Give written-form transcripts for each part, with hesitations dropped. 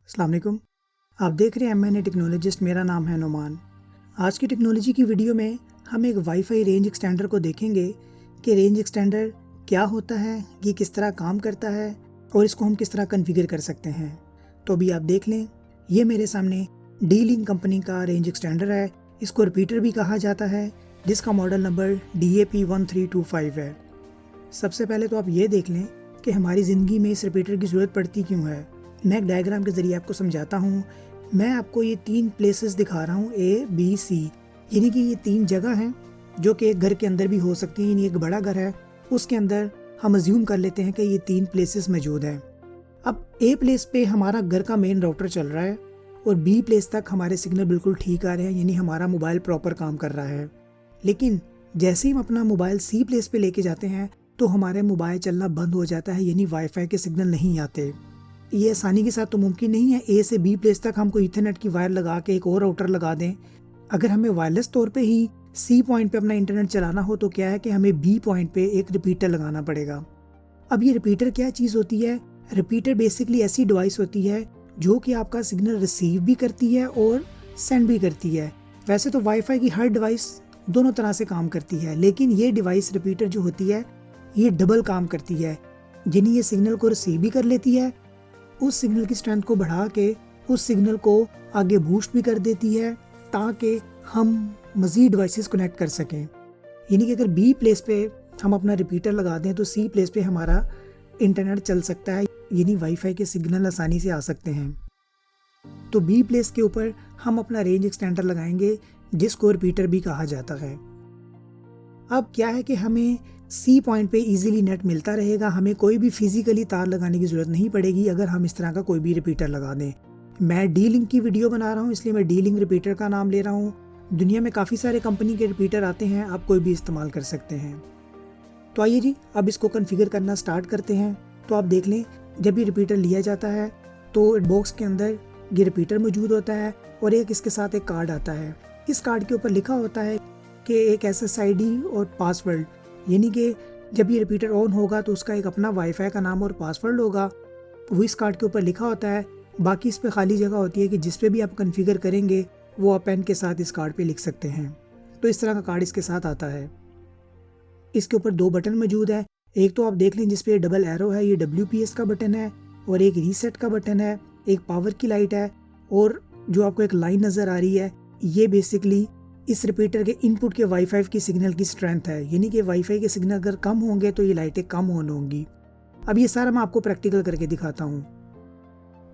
अस्सलाम वालेकुम। आप देख रहे हैं एम टेक्नोलॉजिस्ट। मेरा नाम है नुमान। आज की टेक्नोलॉजी की वीडियो में हम एक वाईफाई रेंज एक्सटेंडर को देखेंगे कि रेंज एक्सटेंडर क्या होता है, ये किस तरह काम करता है और इसको हम किस तरह कन्फिगर कर सकते हैं। तो अभी आप देख लें, ये मेरे सामने डी-लिंक कंपनी का रेंज एक्सटेंडर है। इसको रिपीटर भी कहा जाता है, जिसका मॉडल नंबर DAP1325 है। सबसे पहले तो आप ये देख लें कि हमारी ज़िंदगी में इस रिपीटर की ज़रूरत पड़ती क्यों है। मैं एक डायग्राम के ज़रिए आपको समझाता हूँ। मैं आपको ये 3 प्लेसेस दिखा रहा हूँ, A, B, C, यानी कि ये 3 जगह हैं जो कि एक घर के अंदर भी हो सकती हैं। यानी एक बड़ा घर है, उसके अंदर हम अज्यूम कर लेते हैं कि ये 3 प्लेसेस मौजूद हैं। अब A प्लेस पे हमारा घर का मेन राउटर चल रहा है और B प्लेस तक हमारे सिग्नल बिल्कुल ठीक आ रहे हैं, यानी हमारा मोबाइल प्रॉपर काम कर रहा है। लेकिन जैसे ही हम अपना मोबाइल C प्लेस पे लेके जाते हैं तो हमारे मोबाइल चलना बंद हो जाता है, यानी वाईफाई के सिग्नल नहीं आते। ये आसानी के साथ तो मुमकिन नहीं है A से B प्लेस तक हम कोई ईथरनेट की वायर लगा के एक और राउटर लगा दें। अगर हमें वायरलेस तौर पे ही C पॉइंट पे अपना इंटरनेट चलाना हो तो क्या है कि हमें B पॉइंट पे एक रिपीटर लगाना पड़ेगा। अब ये रिपीटर क्या चीज़ होती है? रिपीटर बेसिकली ऐसी डिवाइस होती है जो कि आपका सिग्नल रिसीव भी करती है और सेंड भी करती है। वैसे तो वाईफाई की हर डिवाइस दोनों तरह से काम करती है, लेकिन ये डिवाइस रिपीटर जो होती है ये डबल काम करती है। यानी ये सिग्नल को रिसीव भी कर लेती है, उस सिग्नल की स्ट्रेंथ को बढ़ा के उस सिग्नल को आगे बूस्ट भी कर देती है ताकि हम मज़ीद डिवाइसेस कनेक्ट कर सकें। यानी कि अगर B प्लेस पे हम अपना रिपीटर लगा दें तो C प्लेस पे हमारा इंटरनेट चल सकता है, यानी वाईफाई के सिग्नल आसानी से आ सकते हैं। तो B प्लेस के ऊपर हम अपना रेंज एक्सटेंडर लगाएंगे, जिसको रिपीटर भी कहा जाता है। अब क्या है कि हमें C पॉइंट पे इजीली नेट मिलता रहेगा, हमें कोई भी फिजिकली तार लगाने की ज़रूरत नहीं पड़ेगी अगर हम इस तरह का कोई भी रिपीटर लगा दें। मैं D-लिंक की वीडियो बना रहा हूँ, इसलिए मैं D-लिंक रिपीटर का नाम ले रहा हूँ। दुनिया में काफ़ी सारे कंपनी के रिपीटर आते हैं, आप कोई भी इस्तेमाल कर सकते हैं। तो आइए जी, अब इसको कन्फिगर करना स्टार्ट करते हैं। तो आप देख लें, जब ये रिपीटर लिया जाता है तो बॉक्स के अंदर ये रिपीटर मौजूद होता है और एक इसके साथ एक कार्ड आता है। इस कार्ड के ऊपर लिखा होता है कि एक SSID और पासवर्ड, यानी कि जब ये रिपीटर ऑन होगा तो उसका एक अपना वाईफाई का नाम और पासवर्ड होगा, वो इस कार्ड के ऊपर लिखा होता है। बाकी इस पे खाली जगह होती है कि जिस पे भी आप कॉन्फ़िगर करेंगे वो आप पेन के साथ इस कार्ड पे लिख सकते हैं। तो इस तरह का कार्ड इसके साथ आता है। इसके ऊपर 2 बटन मौजूद है। एक तो आप देख लें जिस पे डबल एरो है, ये WPS का बटन है, और एक रीसेट का बटन है, एक पावर की लाइट है, और जो आपको एक लाइन नज़र आ रही है ये बेसिकली इस रिपीटर के इनपुट के वाईफाई की सिग्नल की स्ट्रेंथ है। यानी कि वाईफाई के सिग्नल अगर कम होंगे तो ये लाइटें कम ऑन होंगी। अब ये सारा मैं आपको प्रैक्टिकल करके दिखाता हूँ।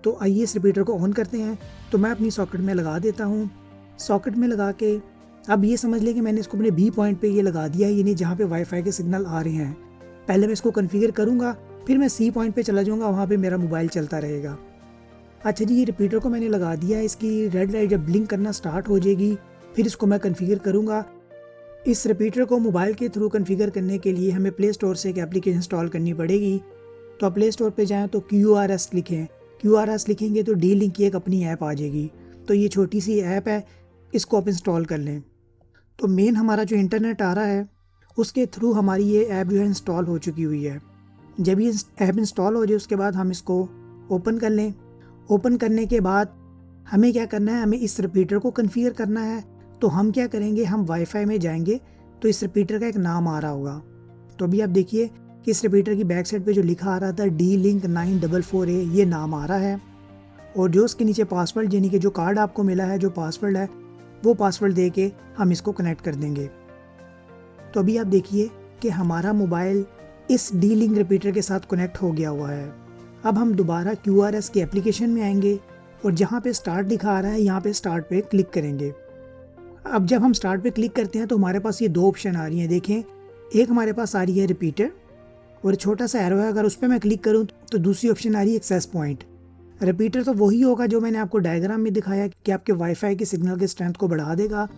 तो आइए इस रिपीटर को ऑन करते हैं। तो मैं अपनी सॉकेट में लगा देता हूँ। सॉकेट में लगा के अब ये समझ लें कि मैंने इसको अपने B पॉइंट पे ये लगा दिया है, यानी जहाँ पे वाईफाई के सिग्नल आ रहे हैं। पहले मैं इसको कन्फिगर करूँगा, फिर मैं C पॉइंट पे चला जाऊँगा, वहाँ पे मेरा मोबाइल चलता रहेगा। अच्छा जी, ये रिपीटर को मैंने लगा दिया है। इसकी रेड लाइट जब ब्लिंक करना स्टार्ट हो जाएगी फिर इसको मैं कन्फिगर करूँगा। इस रिपीटर को मोबाइल के थ्रू कन्फिगर करने के लिए हमें प्ले स्टोर से एक एप्लीकेशन इंस्टॉल करनी पड़ेगी। तो आप प्ले स्टोर पे जाएँ तो QRS लिखें। QRS लिखेंगे तो D-लिंक की एक अपनी ऐप आ जाएगी। तो ये छोटी सी ऐप है, इसको आप इंस्टॉल कर लें। तो मेन हमारा जो इंटरनेट आ रहा है उसके थ्रू हमारी ये ऐप जो है इंस्टॉल हो चुकी हुई है। जब ये ऐप इंस्टॉल हो जाए उसके बाद हम इसको ओपन कर लें। ओपन करने के बाद हमें क्या करना है, हमें इस रिपीटर को कन्फिगर करना है। तो हम क्या करेंगे, हम वाईफाई में जाएंगे तो इस रिपीटर का एक नाम आ रहा होगा। तो अभी आप देखिए कि इस रिपीटर की बैक साइड पे जो लिखा आ रहा था D-Link 944A, ये नाम आ रहा है। और जो उसके नीचे पासवर्ड, यानी कि जो कार्ड आपको मिला है, जो पासवर्ड है, वो पासवर्ड दे के हम इसको कनेक्ट कर देंगे। तो अभी आप देखिए कि हमारा मोबाइल इस D-Link रिपीटर के साथ कनेक्ट हो गया हुआ है। अब हम दोबारा QRS की एप्लीकेशन में आएंगे और जहाँ पे स्टार्ट लिखा आ रहा है यहाँ पे स्टार्ट पे क्लिक करेंगे। अब जब हम स्टार्ट पे क्लिक करते हैं तो हमारे पास ये 2 ऑप्शन आ रही हैं। देखें, एक हमारे पास आ रही है रिपीटर और छोटा सा एरो है, अगर उस पर मैं क्लिक करूँ तो दूसरी ऑप्शन आ रही है एक्सेस पॉइंट। रिपीटर तो वही होगा जो मैंने आपको डायग्राम में दिखाया कि आपके वाईफाई के सिग्नल के स्ट्रेंथ को बढ़ा देगा।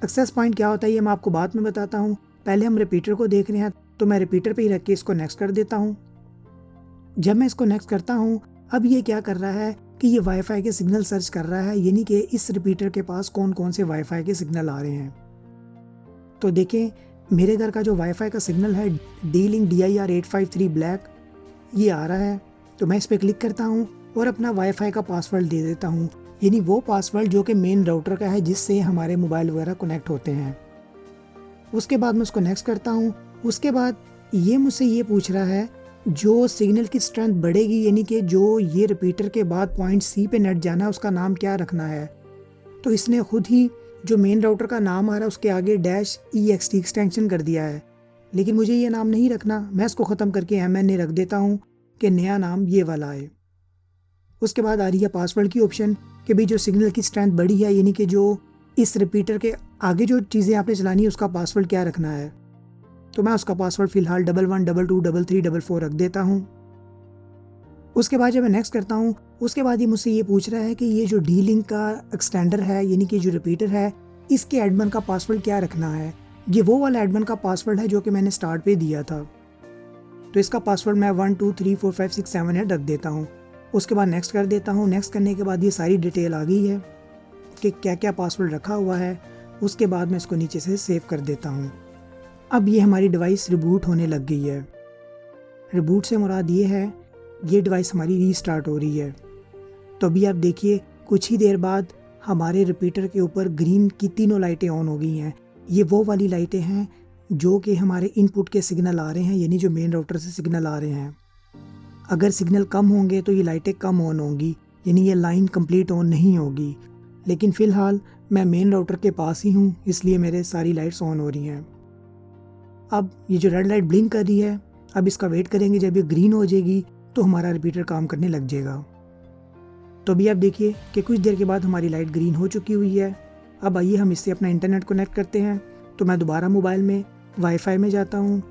एक्सेस पॉइंट क्या होता है ये मैं आपको बाद में बताता हूँ। पहले हम रिपीटर को देख रहे हैं, तो मैं रिपीटर पे ही रख के इसको नेक्स्ट कर देता हूँ। जब मैं इसको नेक्स्ट करता हूँ, अब ये क्या कर रहा है कि ये वाईफाई के सिग्नल सर्च कर रहा है, यानी कि इस रिपीटर के पास कौन कौन से वाईफाई के सिग्नल आ रहे हैं। तो देखें, मेरे घर का जो वाईफाई का सिग्नल है D-Link DIR 853 ब्लैक, ये आ रहा है। तो मैं इस पर क्लिक करता हूँ और अपना वाईफाई का पासवर्ड दे देता हूँ, यानी वो पासवर्ड जो कि मेन राउटर का है जिससे हमारे मोबाइल वगैरह कनेक्ट होते हैं। उसके बाद मैं उसको नेक्स्ट करता हूँ। उसके बाद ये मुझसे ये पूछ रहा है जो सिग्नल की स्ट्रेंथ बढ़ेगी, यानी कि जो ये रिपीटर के बाद पॉइंट सी पे नेट जाना है उसका नाम क्या रखना है। तो इसने खुद ही जो मेन राउटर का नाम आ रहा है उसके आगे -ext एक्सटेंशन कर दिया है, लेकिन मुझे ये नाम नहीं रखना। मैं इसको ख़त्म करके MNA रख देता हूँ कि नया नाम ये वाला आए। उसके बाद आ रही है पासवर्ड की ऑप्शन कि भाई जो सिग्नल की स्ट्रेंथ बढ़ी है, यानी कि जो इस रिपीटर के आगे जो चीज़ें आपने चलानी है उसका पासवर्ड क्या रखना है। तो मैं उसका पासवर्ड फ़िलहाल 11 22 33 44 रख देता हूँ। उसके बाद जब मैं नेक्स्ट करता हूँ, उसके बाद ये मुझसे ये पूछ रहा है कि ये जो D-Link का एक्सटेंडर है, यानी कि जो रिपीटर है, इसके एडमिन का पासवर्ड क्या रखना है। ये वो वाला एडमिन का पासवर्ड है जो कि मैंने स्टार्ट पे दिया था। तो इसका पासवर्ड मैं 1 2 3 4 5 6 7 8 रख देता हूँ। उसके बाद नेक्स्ट कर देता हूँ। नेक्स्ट करने के बाद ये सारी डिटेल आ गई है कि क्या क्या पासवर्ड रखा हुआ है। उसके बाद मैं इसको नीचे से सेव कर देता हूँ। अब ये हमारी डिवाइस रिबूट होने लग गई है। रिबूट से मुराद ये है ये डिवाइस हमारी रीस्टार्ट हो रही है। तो अभी आप देखिए कुछ ही देर बाद हमारे रिपीटर के ऊपर ग्रीन की तीनों लाइटें ऑन हो गई हैं। ये वो वाली लाइटें हैं जो कि हमारे इनपुट के सिग्नल आ रहे हैं, यानी जो मेन राउटर से सिग्नल आ रहे हैं। अगर सिग्नल कम होंगे तो ये लाइटें कम ऑन होंगी, यानी ये लाइन कंप्लीट ऑन नहीं होगी। लेकिन फ़िलहाल मैं मेन राउटर के पास ही हूँ, इसलिए मेरे सारी लाइट्स ऑन हो रही हैं। अब ये जो रेड लाइट ब्लिंक कर रही है, अब इसका वेट करेंगे। जब ये ग्रीन हो जाएगी तो हमारा रिपीटर काम करने लग जाएगा। तो अभी आप देखिए कि कुछ देर के बाद हमारी लाइट ग्रीन हो चुकी हुई है। अब आइए हम इससे अपना इंटरनेट कनेक्ट करते हैं। तो मैं दोबारा मोबाइल में वाईफाई में जाता हूँ।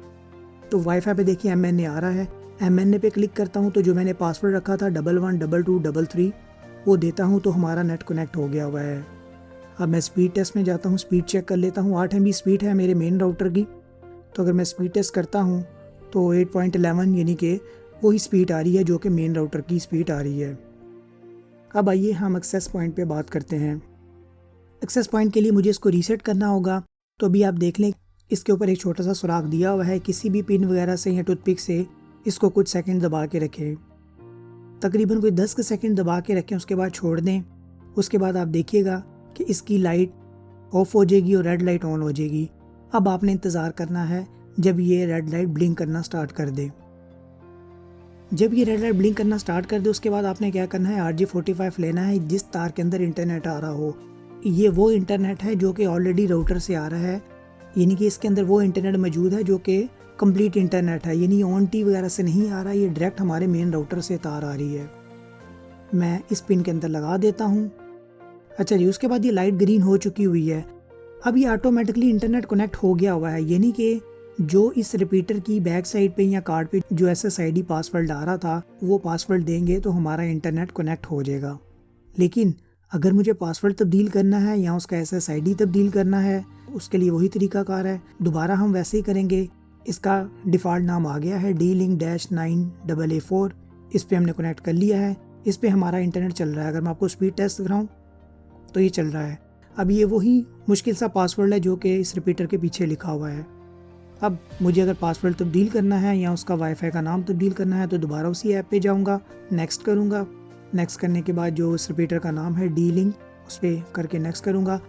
तो वाईफाई पे देखिए MNA आ रहा है। MNA पे क्लिक करता हूँ तो जो मैंने पासवर्ड रखा था 11 22 33 वो देता हूँ तो हमारा नेट कनेक्ट हो गया हुआ है। अब मैं स्पीड टेस्ट में जाता हूँ, स्पीड चेक कर लेता हूँ। 8 MB स्पीड है मेरे मेन राउटर की। तो अगर मैं स्पीड टेस्ट करता हूँ तो 8.11 यानी कि वही स्पीड आ रही है जो कि मेन राउटर की स्पीड आ रही है। अब आइए हम एक्सेस पॉइंट पे बात करते हैं। एक्सेस पॉइंट के लिए मुझे इसको रीसेट करना होगा। तो अभी आप देख लें इसके ऊपर एक छोटा सा सुराख दिया हुआ है। किसी भी पिन वगैरह से या टूथपिक से इसको कुछ सेकंड दबा के रखें, तकरीबन कोई 10 सेकंड दबा के रखें। उसके बाद छोड़ दें। उसके बाद आप देखिएगा कि इसकी लाइट ऑफ हो जाएगी और रेड लाइट ऑन हो जाएगी। अब आपने इंतज़ार करना है जब ये रेड लाइट ब्लिंक करना स्टार्ट कर दे। जब ये रेड लाइट ब्लिंक करना स्टार्ट कर दे उसके बाद आपने क्या करना है, RJ45 लेना है जिस तार के अंदर इंटरनेट आ रहा हो। ये वो इंटरनेट है जो कि ऑलरेडी राउटर से आ रहा है, यानी कि इसके अंदर वो इंटरनेट मौजूद है जो कि कंप्लीट इंटरनेट है, यानी ऑन टी वगैरह से नहीं आ रहा। ये डायरेक्ट हमारे मेन राउटर से तार आ रही है। मैं इस पिन के अंदर लगा देता हूँ। अच्छा जी, उसके बाद ये लाइट ग्रीन हो चुकी हुई है। अब ये ऑटोमेटिकली इंटरनेट कनेक्ट हो गया हुआ है, यानी कि जो इस रिपीटर की बैक साइड पे या कार्ड पे जो SSID पासवर्ड आ रहा था वो पासवर्ड देंगे तो हमारा इंटरनेट कनेक्ट हो जाएगा। लेकिन अगर मुझे पासवर्ड तब्दील करना है या उसका SSID तब्दील करना है उसके लिए वही तरीकाकार है। दोबारा हम वैसे ही करेंगे। इसका डिफ़ॉल्ट नाम आ गया है D-Link-9AA4। इस पर हमने कनेक्ट कर लिया है। इस पर हमारा इंटरनेट चल रहा है। अगर मैं आपको स्पीड टेस्ट कराऊँ तो ये चल रहा है। अब ये वही मुश्किल सा पासवर्ड है जो कि इस रिपीटर के पीछे लिखा हुआ है। अब मुझे अगर पासवर्ड तब्दील करना है या उसका वाईफाई का नाम तब्दील करना है तो दोबारा उसी ऐप पे जाऊंगा, नेक्स्ट करूंगा। नेक्स्ट करने के बाद जो उस रिपीटर का नाम है D-Link उस पर करके नेक्स्ट करूंगा।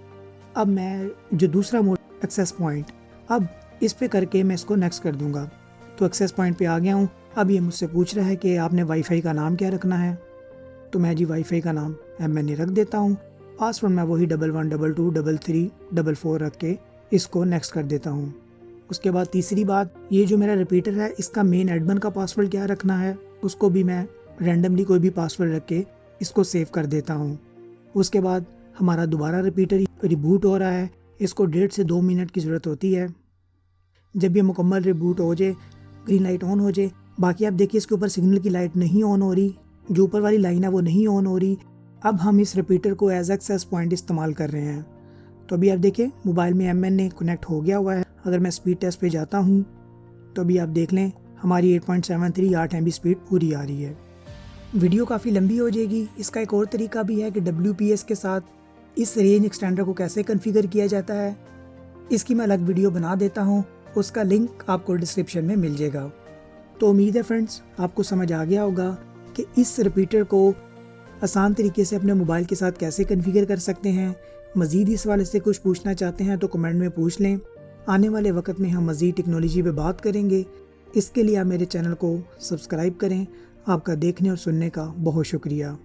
अब मैं जो दूसरा मोड एक्सेस पॉइंट, अब इस पे करके मैं इसको नेक्स्ट कर दूंगा। तो एक्सेस पॉइंट पे आ गया हूँ। अब ये मुझसे पूछ रहा है कि आपने वाईफाई का नाम क्या रखना है। तो मैं जी वाईफाई का नाम MNA रख देता हूँ। पासवर्ड मैं वही 11 22 33 44 रख के इसको नेक्स्ट कर देता हूँ। उसके बाद तीसरी बात, ये जो मेरा रिपीटर है इसका मेन एडमिन का पासवर्ड क्या रखना है, उसको भी मैं रैंडमली कोई भी पासवर्ड रख के इसको सेव कर देता हूँ। उसके बाद हमारा दोबारा रिपीटर रिबूट हो रहा है। इसको 1.5 से 2 मिनट की ज़रूरत होती है। जब ये मुकम्मल रिबूट हो जाए, ग्रीन लाइट ऑन हो जाए, बाकी आप देखिए इसके ऊपर सिग्नल की लाइट नहीं ऑन हो रही, जो ऊपर वाली लाइन है वो नहीं ऑन हो रही। अब हम इस रिपीटर को एज एक्सेस पॉइंट इस्तेमाल कर रहे हैं। तो अभी आप देखिए मोबाइल में MNA कनेक्ट हो गया हुआ है। अगर मैं स्पीड टेस्ट पे जाता हूँ तो अभी आप देख लें हमारी 8.73 8 MB स्पीड पूरी आ रही है। वीडियो काफ़ी लंबी हो जाएगी। इसका एक और तरीका भी है कि WPS के साथ इस रेंज एक्सटेंडर को कैसे कॉन्फ़िगर किया जाता है, इसकी मैं अलग वीडियो बना देता हूँ। उसका लिंक आपको डिस्क्रिप्शन में मिल जाएगा। तो उम्मीद है फ्रेंड्स आपको समझ आ गया होगा कि इस रिपीटर को आसान तरीके से अपने मोबाइल के साथ कैसे कॉन्फ़िगर कर सकते हैं। मज़ीद इस वाले से कुछ पूछना चाहते हैं तो कमेंट में पूछ लें। आने वाले वक्त में हम मज़ीद टेक्नोलॉजी पे बात करेंगे। इसके लिए आप मेरे चैनल को सब्सक्राइब करें। आपका देखने और सुनने का बहुत शुक्रिया।